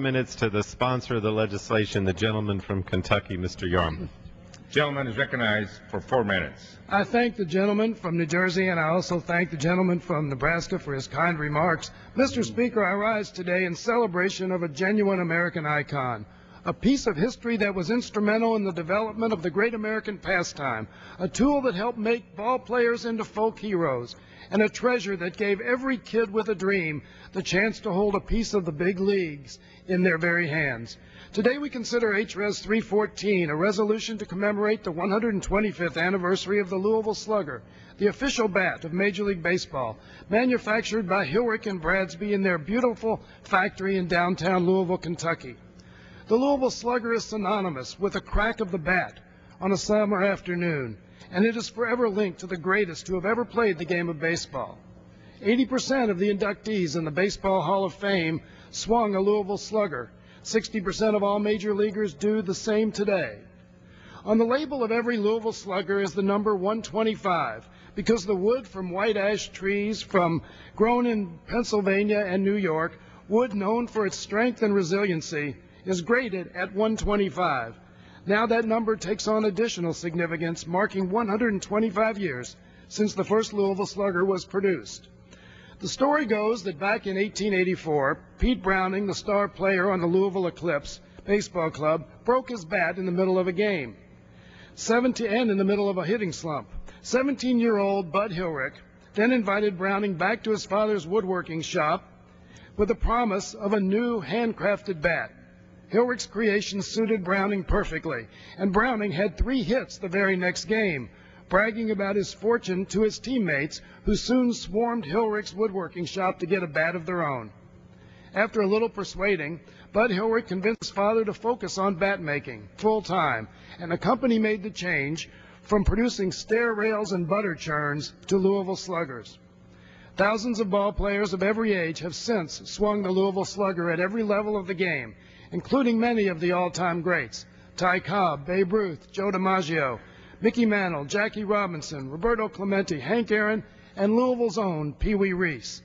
Minutes to the sponsor of the legislation, the gentleman from Kentucky, Mr. Yarmuth. Gentleman is recognized for 4 minutes. I thank the gentleman from New Jersey, and I also thank the gentleman from Nebraska for his kind remarks. Mr. Speaker, I rise today in celebration of a genuine American icon, a piece of history that was instrumental in the development of the great American pastime, a tool that helped make ball players into folk heroes, and a treasure that gave every kid with a dream the chance to hold a piece of the big leagues in their very hands. Today we consider H.Res. 314, a resolution to commemorate the 125th anniversary of the Louisville Slugger, the official bat of Major League Baseball, manufactured by Hilrick and Bradsby in their beautiful factory in downtown Louisville, Kentucky. The Louisville Slugger is synonymous with the crack of the bat on a summer afternoon, and it is forever linked to the greatest who have ever played the game of baseball. 80% of the inductees in the Baseball Hall of Fame swung a Louisville Slugger. 60% of all major leaguers do the same today. On the label of every Louisville Slugger is the number 125, because the wood from white ash trees grown in Pennsylvania and New York, wood known for its strength and resiliency, is graded at 125. Now that number takes on additional significance, marking 125 years since the first Louisville Slugger was produced. The story goes that back in 1884, Pete Browning, the star player on the Louisville Eclipse Baseball Club, broke his bat in the middle of a game, and in the middle of a hitting slump. 17-year-old Bud Hilrick then invited Browning back to his father's woodworking shop with the promise of a new handcrafted bat. Hilrick's creation suited Browning perfectly, and Browning had 3 hits the very next game, bragging about his fortune to his teammates, who soon swarmed Hilrick's woodworking shop to get a bat of their own. After a little persuading, Bud Hilrick convinced father to focus on bat making full-time, and the company made the change from producing stair rails and butter churns to Louisville Sluggers. Thousands of ball players of every age have since swung the Louisville Slugger at every level of the game, including many of the all-time greats: Ty Cobb, Babe Ruth, Joe DiMaggio, Mickey Mantle, Jackie Robinson, Roberto Clemente, Hank Aaron, and Louisville's own Pee Wee Reese.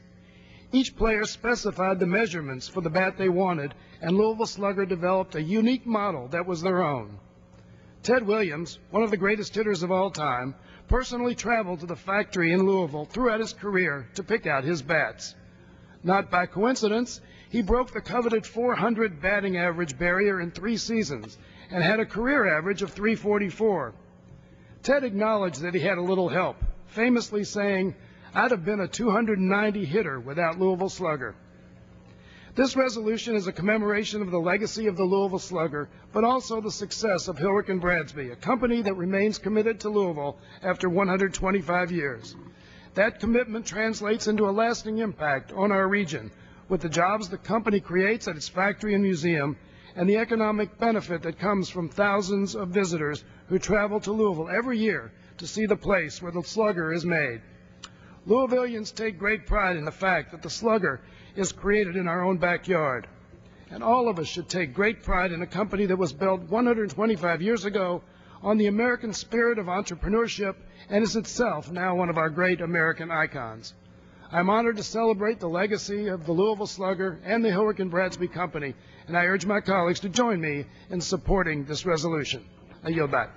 Each player specified the measurements for the bat they wanted, and Louisville Slugger developed a unique model that was their own. Ted Williams, one of the greatest hitters of all time, personally traveled to the factory in Louisville throughout his career to pick out his bats. Not by coincidence, he broke the coveted 400 batting average barrier in 3 seasons and had a career average of 344. Ted acknowledged that he had a little help, famously saying, "I'd have been a 290 hitter without Louisville Slugger." This resolution is a commemoration of the legacy of the Louisville Slugger, but also the success of Hilrick and Bradsby, a company that remains committed to Louisville after 125 years. That commitment translates into a lasting impact on our region, with the jobs the company creates at its factory and museum, and the economic benefit that comes from thousands of visitors who travel to Louisville every year to see the place where the Slugger is made. Louisvillians take great pride in the fact that the Slugger is created in our own backyard, and all of us should take great pride in a company that was built 125 years ago on the American spirit of entrepreneurship and is itself now one of our great American icons. I'm honored to celebrate the legacy of the Louisville Slugger and the Hilrick and Bradsby Company, and I urge my colleagues to join me in supporting this resolution. I yield back.